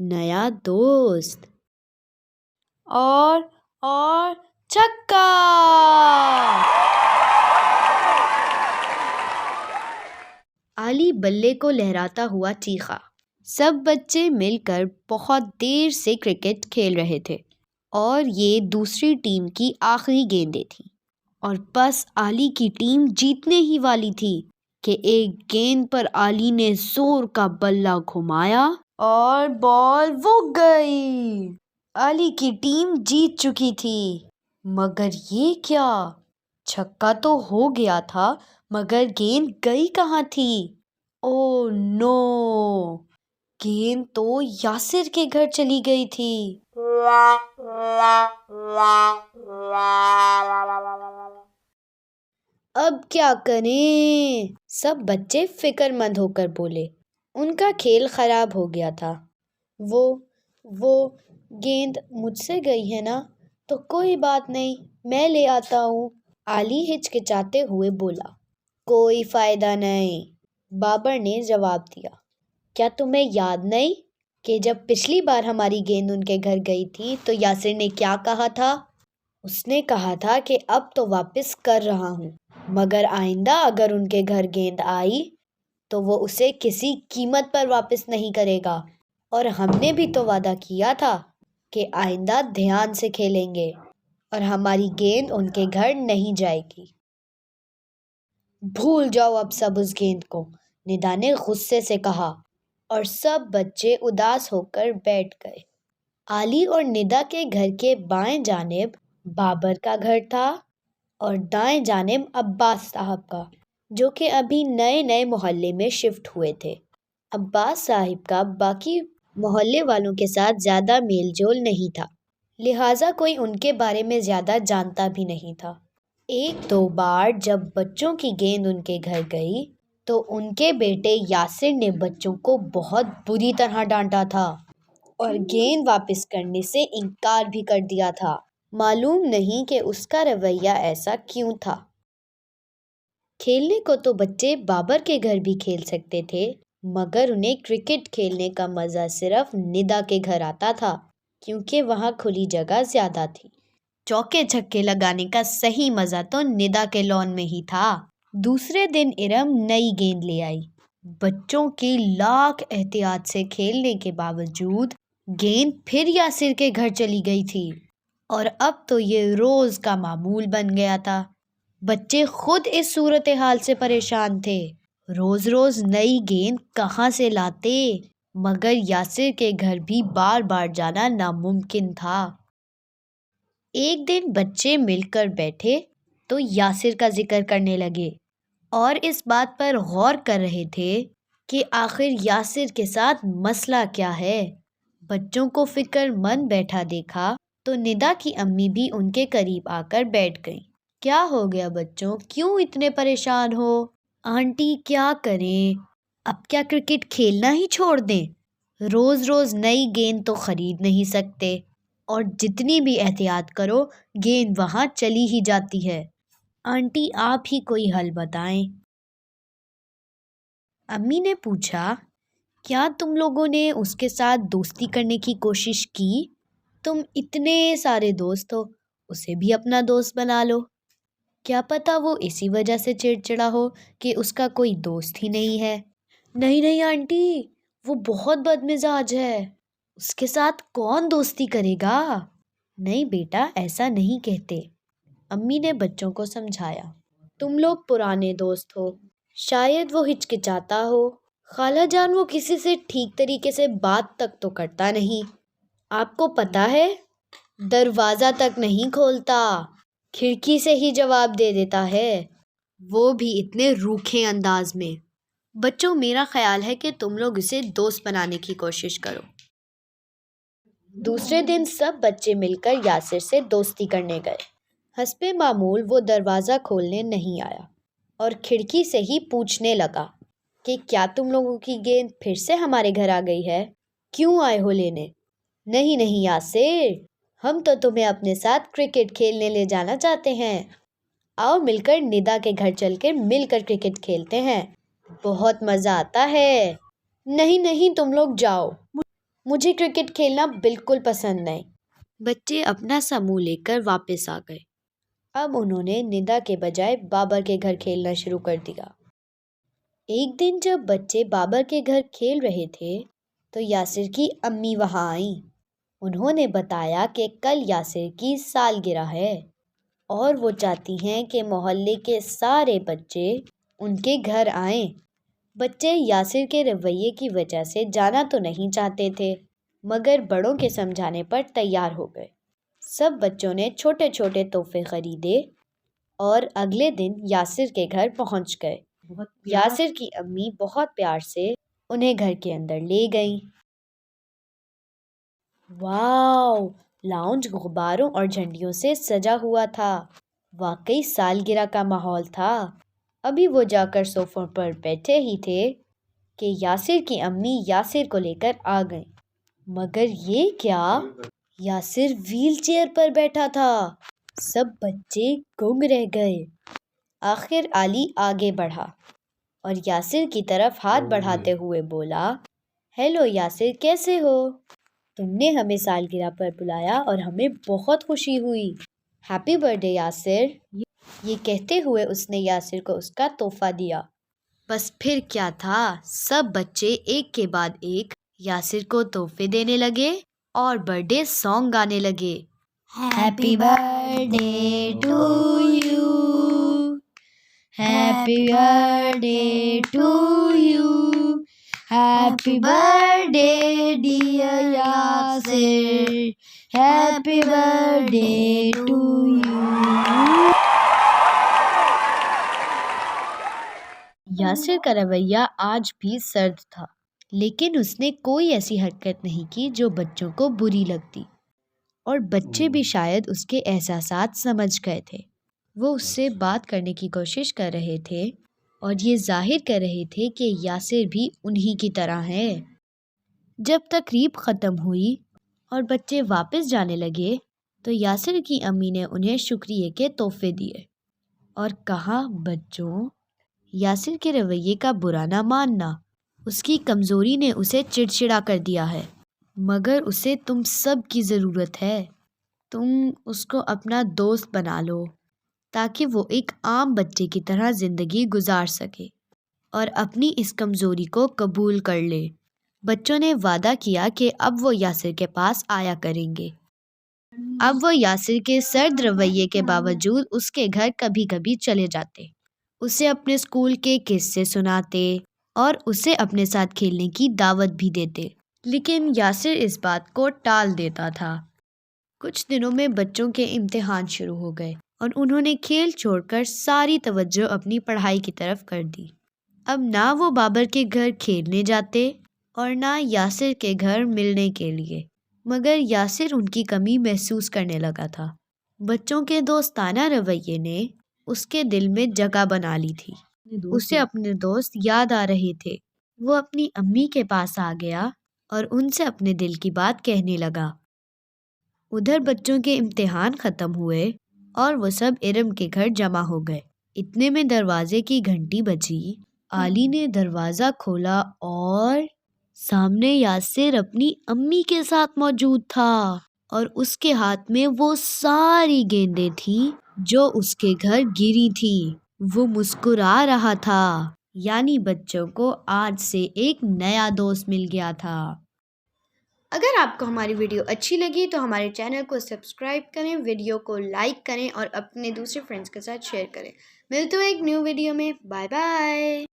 نیا دوست اور چھکا۔ علی بلے کو لہراتا ہوا چیخا۔ سب بچے مل کر بہت دیر سے کرکٹ کھیل رہے تھے اور یہ دوسری ٹیم کی آخری گیندیں تھیں، اور بس علی کی ٹیم جیتنے ہی والی تھی کہ ایک گیند پر علی نے زور کا بلہ گھمایا اور بال وک گئی۔ علی کی ٹیم جیت چکی تھی، مگر یہ کیا؟ چھکا تو ہو گیا تھا مگر گیند گئی کہاں تھی؟ اوہ نو! گیند تو یاسر کے گھر چلی گئی تھی۔ اب کیا کریں؟ سب بچے فکر مند ہو کر بولے۔ ان کا کھیل خراب ہو گیا تھا۔ وہ گیند مجھ سے گئی ہے نا، تو کوئی بات نہیں، میں لے آتا ہوں، علی ہچکچاتے ہوئے بولا۔ کوئی فائدہ نہیں، بابر نے جواب دیا۔ کیا تمہیں یاد نہیں کہ جب پچھلی بار ہماری گیند ان کے گھر گئی تھی تو یاسر نے کیا کہا تھا؟ اس نے کہا تھا کہ اب تو واپس کر رہا ہوں، مگر آئندہ اگر ان کے گھر گیند آئی تو وہ اسے کسی قیمت پر واپس نہیں کرے گا، اور ہم نے بھی تو وعدہ کیا تھا کہ آئندہ دھیان سے کھیلیں گے اور ہماری گیند ان کے گھر نہیں جائے گی۔ بھول جاؤ اب سب اس گیند کو، ندا نے غصے سے کہا، اور سب بچے اداس ہو کر بیٹھ گئے۔ علی اور ندا کے گھر کے بائیں جانب بابر کا گھر تھا اور دائیں جانب عباس صاحب کا، جو کہ ابھی نئے محلے میں شفٹ ہوئے تھے۔ عباس صاحب کا باقی محلے والوں کے ساتھ زیادہ میل جول نہیں تھا، لہٰذا کوئی ان کے بارے میں زیادہ جانتا بھی نہیں تھا۔ ایک دو بار جب بچوں کی گیند ان کے گھر گئی تو ان کے بیٹے یاسر نے بچوں کو بہت بری طرح ڈانٹا تھا اور گیند واپس کرنے سے انکار بھی کر دیا تھا۔ معلوم نہیں کہ اس کا رویہ ایسا کیوں تھا۔ کھیلنے کو تو بچے بابر کے گھر بھی کھیل سکتے تھے، مگر انہیں کرکٹ کھیلنے کا مزہ صرف ندا کے گھر آتا تھا، کیونکہ وہاں کھلی جگہ زیادہ تھی۔ چوکے چھکے لگانے کا صحیح مزہ تو ندا کے لان میں ہی تھا۔ دوسرے دن ارم نئی گیند لے آئی۔ بچوں کی لاکھ احتیاط سے کھیلنے کے باوجود گیند پھر یاسر کے گھر چلی گئی تھی، اور اب تو یہ روز کا معمول بن گیا تھا۔ بچے خود اس صورتحال سے پریشان تھے۔ روز روز نئی گیند کہاں سے لاتے؟ مگر یاسر کے گھر بھی بار بار جانا ناممکن تھا۔ ایک دن بچے مل کر بیٹھے تو یاسر کا ذکر کرنے لگے اور اس بات پر غور کر رہے تھے کہ آخر یاسر کے ساتھ مسئلہ کیا ہے۔ بچوں کو فکر مند بیٹھا دیکھا تو ندا کی امی بھی ان کے قریب آ کر بیٹھ گئیں۔ کیا ہو گیا بچوں، کیوں اتنے پریشان ہو؟ آنٹی کیا کریں، اب کیا کرکٹ کھیلنا ہی چھوڑ دیں؟ روز روز نئی گیند تو خرید نہیں سکتے، اور جتنی بھی احتیاط کرو گیند وہاں چلی ہی جاتی ہے۔ آنٹی آپ ہی کوئی حل بتائیں۔ امی نے پوچھا، کیا تم لوگوں نے اس کے ساتھ دوستی کرنے کی کوشش کی؟ تم اتنے سارے دوست ہو، اسے بھی اپنا دوست بنا لو۔ کیا پتہ وہ اسی وجہ سے چڑچڑا ہو کہ اس کا کوئی دوست ہی نہیں ہے۔ نہیں آنٹی، وہ بہت بد مزاج ہے، اس کے ساتھ کون دوستی کرے گا؟ نہیں بیٹا، ایسا نہیں کہتے، امی نے بچوں کو سمجھایا۔ تم لوگ پرانے دوست ہو، شاید وہ ہچکچاتا ہو۔ خالہ جان، وہ کسی سے ٹھیک طریقے سے بات تک تو کرتا نہیں، آپ کو پتہ ہے، دروازہ تک نہیں کھولتا، کھڑکی سے ہی جواب دے دیتا ہے، وہ بھی اتنے روکھے انداز میں۔ بچوں، میرا خیال ہے کہ تم لوگ اسے دوست بنانے کی کوشش کرو۔ دوسرے دن سب بچے مل کر یاسر سے دوستی کرنے گئے۔ حسب معمول وہ دروازہ کھولنے نہیں آیا اور کھڑکی سے ہی پوچھنے لگا کہ کیا تم لوگوں کی گیند پھر سے ہمارے گھر آ گئی ہے؟ کیوں آئے ہو لینے؟ نہیں یاسر، ہم تو تمہیں اپنے ساتھ کرکٹ کھیلنے لے جانا چاہتے ہیں، آؤ مل کر ندا کے گھر چل کے مل کر کرکٹ کھیلتے ہیں، بہت مزہ آتا ہے۔ نہیں تم لوگ جاؤ، مجھے کرکٹ کھیلنا بالکل پسند نہیں۔ بچے اپنا سا منہ لے کر واپس آ گئے۔ اب انہوں نے ندا کے بجائے بابر کے گھر کھیلنا شروع کر دیا۔ ایک دن جب بچے بابر کے گھر کھیل رہے تھے تو یاسر کی امی وہاں آئیں۔ انہوں نے بتایا کہ کل یاسر کی سالگرہ ہے اور وہ چاہتی ہیں کہ محلے کے سارے بچے ان کے گھر آئیں۔ بچے یاسر کے رویے کی وجہ سے جانا تو نہیں چاہتے تھے، مگر بڑوں کے سمجھانے پر تیار ہو گئے۔ سب بچوں نے چھوٹے چھوٹے تحفے خریدے اور اگلے دن یاسر کے گھر پہنچ گئے۔ یاسر کی امی بہت پیار سے انہیں گھر کے اندر لے گئیں۔ واو! لاؤنج غباروں اور جھنڈیوں سے سجا ہوا تھا۔ واقعی سالگرہ کا ماحول تھا۔ ابھی وہ جا کر صوفوں پر بیٹھے ہی تھے کہ یاسر کی امی یاسر کو لے کر آ گئیں۔ مگر یہ کیا؟ یاسر ویل چیئر پر بیٹھا تھا۔ سب بچے گنگ رہ گئے۔ آخر علی آگے بڑھا اور یاسر کی طرف ہاتھ بڑھاتے ہوئے بولا، ہیلو یاسر، کیسے ہو؟ تم نے ہمیں سالگرہ پر بلایا اور ہمیں بہت خوشی ہوئی۔ Happy birth day Yasir. یہ کہتے ہوئے اس نے یاسر کو اس کا تحفہ دیا۔ بس پھر کیا تھا، سب بچے ایک کے بعد ایک یاسر کو تحفے دینے لگے اور برتھ ڈے سانگ گانے لگے۔ Happy birthday to you, happy birthday to you, happy birthday dear Yasir, happy birthday to you. Yasir کا رویہ آج بھی سرد تھا، لیکن اس نے کوئی ایسی حرکت نہیں کی جو بچوں کو بری لگتی، اور بچے بھی شاید اس کے احساسات سمجھ گئے تھے۔ وہ اس سے بات کرنے کی کوشش کر رہے تھے اور یہ ظاہر کر رہے تھے کہ یاسر بھی انہی کی طرح ہے۔ جب تقریب ختم ہوئی اور بچے واپس جانے لگے تو یاسر کی امی نے انہیں شکریہ کے تحفے دیے اور کہا، بچوں، یاسر کے رویے کا برا نہ ماننا، اس کی کمزوری نے اسے چڑچڑا کر دیا ہے، مگر اسے تم سب کی ضرورت ہے۔ تم اس کو اپنا دوست بنا لو تاکہ وہ ایک عام بچے کی طرح زندگی گزار سکے اور اپنی اس کمزوری کو قبول کر لے۔ بچوں نے وعدہ کیا کہ اب وہ یاسر کے پاس آیا کریں گے۔ اب وہ یاسر کے سرد رویے کے باوجود اس کے گھر کبھی کبھی چلے جاتے، اسے اپنے اسکول کے قصے سناتے اور اسے اپنے ساتھ کھیلنے کی دعوت بھی دیتے، لیکن یاسر اس بات کو ٹال دیتا تھا۔ کچھ دنوں میں بچوں کے امتحان شروع ہو گئے اور انہوں نے کھیل چھوڑ کر ساری توجہ اپنی پڑھائی کی طرف کر دی۔ اب نہ وہ بابر کے گھر کھیلنے جاتے اور نہ یاسر کے گھر ملنے کے لیے، مگر یاسر ان کی کمی محسوس کرنے لگا تھا۔ بچوں کے دوستانہ رویے نے اس کے دل میں جگہ بنا لی تھی۔ اسے اپنے دوست یاد آ رہے تھے۔ وہ اپنی امی کے پاس آ گیا اور ان سے اپنے دل کی بات کہنے لگا۔ ادھر بچوں کے امتحان ختم ہوئے اور وہ سب ارم کے گھر جمع ہو گئے۔ اتنے میں دروازے کی گھنٹی بجی۔ علی نے دروازہ کھولا اور سامنے یاسر اپنی امی کے ساتھ موجود تھا اور اس کے ہاتھ میں وہ ساری گیندیں تھیں جو اس کے گھر گری تھیں۔ وہ مسکرا رہا تھا، یعنی بچوں کو آج سے ایک نیا دوست مل گیا تھا۔ اگر آپ کو ہماری ویڈیو اچھی لگی تو ہمارے چینل کو سبسکرائب کریں، ویڈیو کو لائک کریں اور اپنے دوسرے فرینڈز کے ساتھ شیئر کریں۔ ملتے ہیں ایک نیو ویڈیو میں۔ Bye bye.